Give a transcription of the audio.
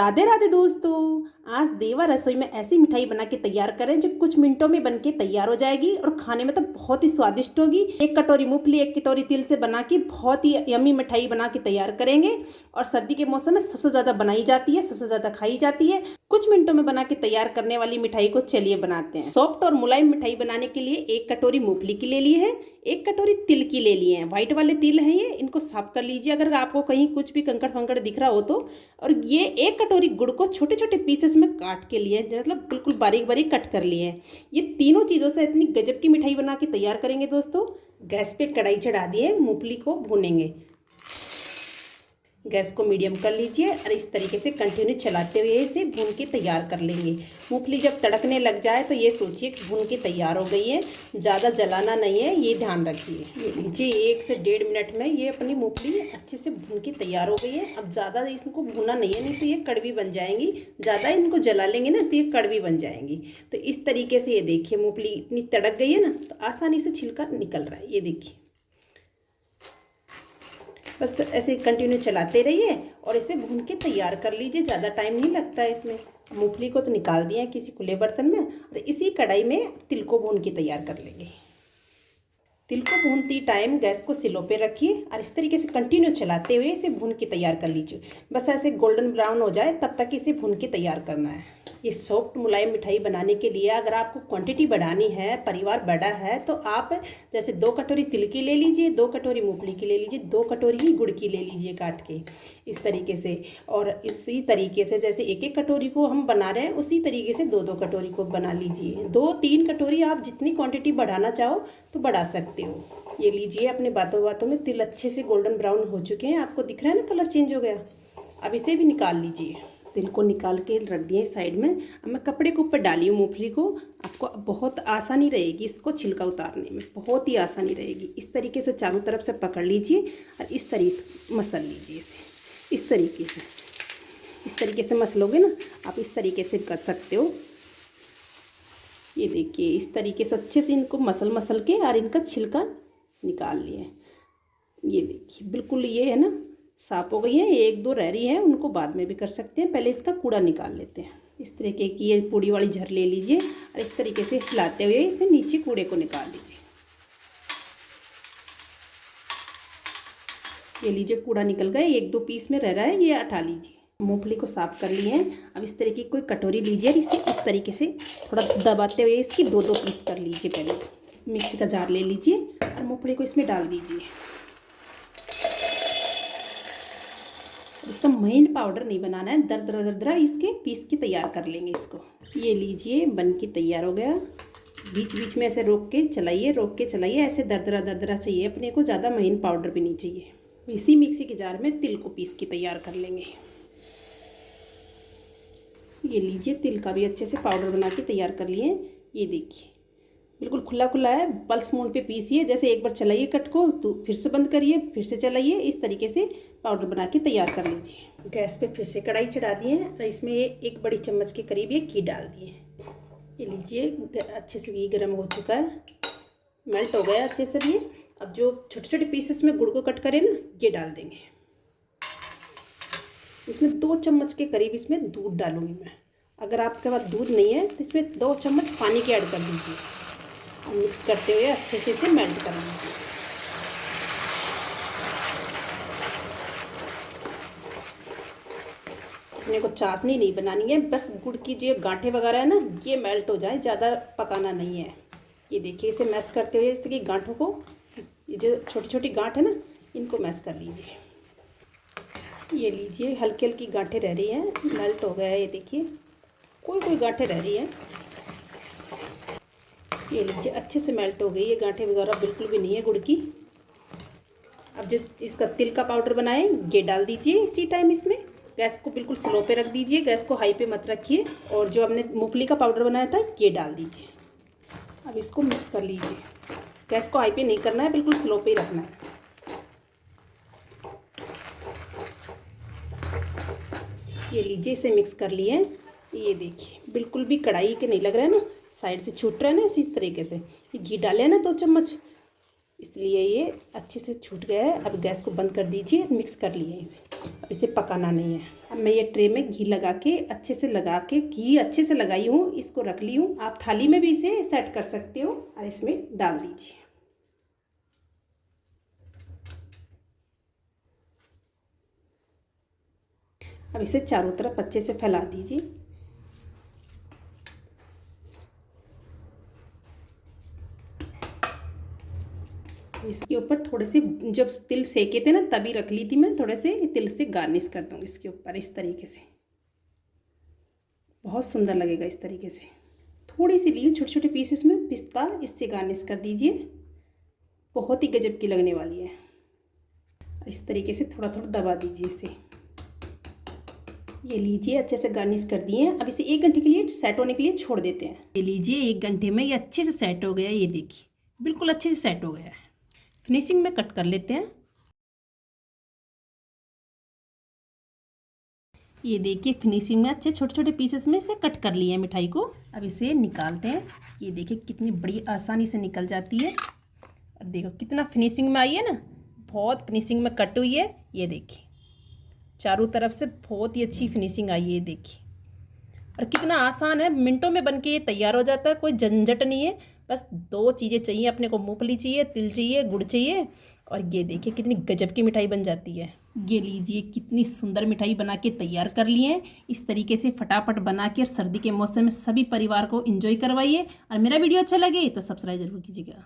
राधे राधे दोस्तों। आज देवा रसोई में ऐसी मिठाई बना के तैयार करें जो कुछ मिनटों में बन के तैयार हो जाएगी और खाने में तो बहुत ही स्वादिष्ट होगी। एक कटोरी मूंगफली, एक कटोरी तिल से बना के बहुत ही यमी मिठाई बना के तैयार करेंगे और सर्दी के मौसम में सबसे ज़्यादा बनाई जाती है, सबसे ज़्यादा खाई जाती है। कुछ मिनटों में बना के तैयार करने वाली मिठाई को चलिए बनाते हैं। सॉफ्ट और मुलायम मिठाई बनाने के लिए एक कटोरी मूंगफली की ले ली है, एक कटोरी तिल की ले लिए हैं। व्हाइट वाले तिल हैं ये, इनको साफ कर लीजिए अगर आपको कहीं कुछ भी कंकड़ फंकड़ दिख रहा हो तो। और ये एक कटोरी गुड़ को छोटे छोटे पीसेस में काट के लिए, मतलब बिल्कुल बारीक बारीक कट कर लिए हैं। ये तीनों चीज़ों से इतनी गजब की मिठाई बना के तैयार करेंगे दोस्तों। गैस पे कढ़ाई चढ़ा दिए, मूंगफली को भूनेंगे। गैस को मीडियम कर लीजिए और इस तरीके से कंटिन्यू चलाते हुए इसे भून के तैयार कर लेंगे। मूंगफली जब तड़कने लग जाए तो ये सोचिए कि भून के तैयार हो गई है, ज़्यादा जलाना नहीं है, ये ध्यान रखिए। ये लीजिए 1 से 1.5 मिनट में ये अपनी मूंगफली अच्छे से भून के तैयार हो गई है। अब ज़्यादा इसको भूनना नहीं है, नहीं तो ये कड़वी बन जाएंगी। ज़्यादा इनको जला लेंगे ना तो ये कड़वी बन जाएंगी। तो इस तरीके से ये देखिए मूंगफली इतनी तड़क गई है ना, तो आसानी से छिलका निकल रहा है। ये देखिए, बस ऐसे कंटिन्यू चलाते रहिए और इसे भून के तैयार कर लीजिए। ज़्यादा टाइम नहीं लगता है इसमें। मूंगफली को तो निकाल दिया है किसी खुले बर्तन में और इसी कढ़ाई में तिल को भून के तैयार कर लेंगे। तिल को भूनती टाइम गैस को स्लो पे रखिए और इस तरीके से कंटिन्यू चलाते हुए इसे भून के तैयार कर लीजिए। बस ऐसे गोल्डन ब्राउन हो जाए तब तक इसे भून के तैयार करना है। ये सॉफ्ट मुलायम मिठाई बनाने के लिए अगर आपको क्वांटिटी बढ़ानी है, परिवार बड़ा है, तो आप जैसे 2 कटोरी तिल की ले लीजिए, 2 कटोरी मूंगफली की ले लीजिए, 2 कटोरी ही गुड़ की ले लीजिए काट के, इस तरीके से। और इसी तरीके से जैसे 1-1 कटोरी को हम बना रहे हैं उसी तरीके से 2-2 कटोरी को बना लीजिए। 2-3 कटोरी आप जितनी क्वांटिटी बढ़ाना चाहो तो बढ़ा सकते हो। ये लीजिए, अपने बातों बातों में तिल अच्छे से गोल्डन ब्राउन हो चुके हैं। आपको दिख रहा है ना, कलर चेंज हो गया। अब इसे भी निकाल लीजिए। तिल को निकाल के रख दिए साइड में। अब मैं कपड़े के ऊपर डाली हूँ मूंगफली को। आपको बहुत आसानी रहेगी इसको छिलका उतारने में, बहुत ही आसानी रहेगी। इस तरीके से चारों तरफ से पकड़ लीजिए और इस तरीके से मसल लीजिए इसे। इस तरीके से मसलोगे ना, आप इस तरीके से कर सकते हो। ये देखिए, इस तरीके से अच्छे से इनको मसल के और इनका छिलका निकाल लिए। ये देखिए, बिल्कुल ये है ना, साफ हो गई है। 1-2 रह रही है, उनको बाद में भी कर सकते हैं। पहले इसका कूड़ा निकाल लेते हैं। इस तरीके की ये पूड़ी वाली झर ले लीजिए और इस तरीके से हिलाते हुए इसे नीचे कूड़े को निकाल लीजिए। ये लीजिए, कूड़ा निकल गया। 1-2 पीस में रह रहा है, ये हटा लीजिए। मूंगफली को साफ कर लिए हैं। अब इस तरीके की कोई कटोरी लीजिए और इसे इस तरीके से थोड़ा दबाते हुए इसकी 2-2 पीस कर लीजिए। पहले मिक्सी का जार ले लीजिए और मूंगफली को इसमें डाल दीजिए। इसका महीन पाउडर नहीं बनाना है, दरदरा दरदरा इसके पीस के तैयार कर लेंगे इसको। ये लीजिए, बन के तैयार हो गया। बीच बीच में ऐसे रोक के चलाइए। ऐसे दरदरा दरदरा चाहिए अपने को, ज़्यादा महीन पाउडर भी नहीं चाहिए। इसी मिक्सी के जार में तिल को पीस के तैयार कर लेंगे। ये लीजिए, तिल का भी अच्छे से पाउडर बना के तैयार कर लिए। ये देखिए, बिल्कुल खुला खुला है। पल्स मोड पे पीसिए। जैसे एक बार चलाइए कट को तो फिर से बंद करिए, फिर से चलाइए। इस तरीके से पाउडर बना के तैयार कर लीजिए। गैस पे फिर से कढ़ाई चढ़ा दिए और इसमें 1 बड़ी चम्मच के करीब ये घी डाल दिए। ये लीजिए, अच्छे से घी गर्म हो चुका है, मेल्ट हो गया अच्छे से भी। अब जो छोटे छोटे पीसेस में गुड़ को कट करें ना, ये डाल देंगे। इसमें 2 चम्मच के करीब इसमें दूध डालूंगी मैं। अगर आपके पास दूध नहीं है तो इसमें 2 चम्मच पानी के ऐड कर दीजिए। मिक्स करते हुए अच्छे से इसे मेल्ट कर लीजिए। अपने को चाशनी नहीं बनानी है, बस गुड़ की जो गांठें वगैरह है ना, ये मेल्ट हो जाए, ज़्यादा पकाना नहीं है। ये देखिए, इसे मैश करते हुए इसकी गांठों को, ये जो छोटी छोटी गांठ है ना, इनको मैश कर लीजिए। ये लीजिए, हल्की हल्की गांठें रह रही हैं, मेल्ट हो गया है। ये देखिए, कोई गांठें रह रही हैं। ये लीजिए, अच्छे से मेल्ट हो गई है, गांठें वगैरह बिल्कुल भी नहीं है गुड़ की। अब जो इसका तिल का पाउडर बनाए ये डाल दीजिए इसी टाइम इसमें। गैस को बिल्कुल स्लो पे रख दीजिए, गैस को हाई पे मत रखिए। और जो हमने मूंगफली का पाउडर बनाया था ये डाल दीजिए। अब इसको मिक्स कर लीजिए। गैस को हाई पे नहीं करना है, बिल्कुल स्लो पे ही रखना है। ये लीजिए, इसे मिक्स कर लिए। ये देखिए, बिल्कुल भी कढ़ाई के नहीं लग रहा है ना, साइड से छूट रहा है ना, इसी तरीके से। ये घी डाले ना 2 चम्मच, इसलिए ये अच्छे से छूट गया है। अब गैस को बंद कर दीजिए। मिक्स कर लिए इसे, अब इसे पकाना नहीं है। अब मैं ये ट्रे में घी लगा के अच्छे से घी अच्छे से लगाई हूँ, इसको रख ली हूँ। आप थाली में भी इसे सेट कर सकते हो और इसमें डाल दीजिए। अब इसे चारों तरफ अच्छे से फैला दीजिए। इसके ऊपर थोड़े से, जब तिल सेके थे ना तभी रख ली थी मैं, थोड़े से तिल से गार्निश कर दूँगी इसके ऊपर इस तरीके से। बहुत सुंदर लगेगा इस तरीके से। थोड़ी सी ली छोटे छोटे पीसेस में पिस्ता, इससे गार्निश कर दीजिए। बहुत ही गजब की लगने वाली है। इस तरीके से थोड़ा थोड़ा दबा दीजिए इसे। ये लीजिए, अच्छे से गार्निश कर दिए हैं। अब इसे 1 घंटे के लिए सेट होने के लिए छोड़ देते हैं। ये लीजिए, 1 घंटे में ये अच्छे से सेट हो गया। ये देखिए बिल्कुल अच्छे से सेट हो गया है। फिनिशिंग में कट कर लेते हैं। ये देखिए फिनिशिंग में अच्छे छोटे छोटे पीसेस में से कट कर लिए हैं मिठाई को। अब इसे निकालते हैं। ये देखिए कितनी बड़ी आसानी से निकल जाती है। और देखो कितना फिनिशिंग में आई है ना, बहुत फिनिशिंग में कट हुई है। ये देखिए चारों तरफ से बहुत ही अच्छी फिनिशिंग आई है। ये देखिए, और कितना आसान है, मिनटों में बनके ये तैयार हो जाता है। कोई झंझट नहीं है। बस 2 चीज़ें चाहिए अपने को, मूंगफली चाहिए, तिल चाहिए, गुड़ चाहिए, और ये देखिए कितनी गजब की मिठाई बन जाती है। ये लीजिए कितनी सुंदर मिठाई बना के तैयार कर ली है। इस तरीके से फटाफट बना के सर्दी के मौसम में सभी परिवार को एंजॉय करवाइए। और मेरा वीडियो अच्छा लगे तो सब्सक्राइब जरूर कीजिएगा।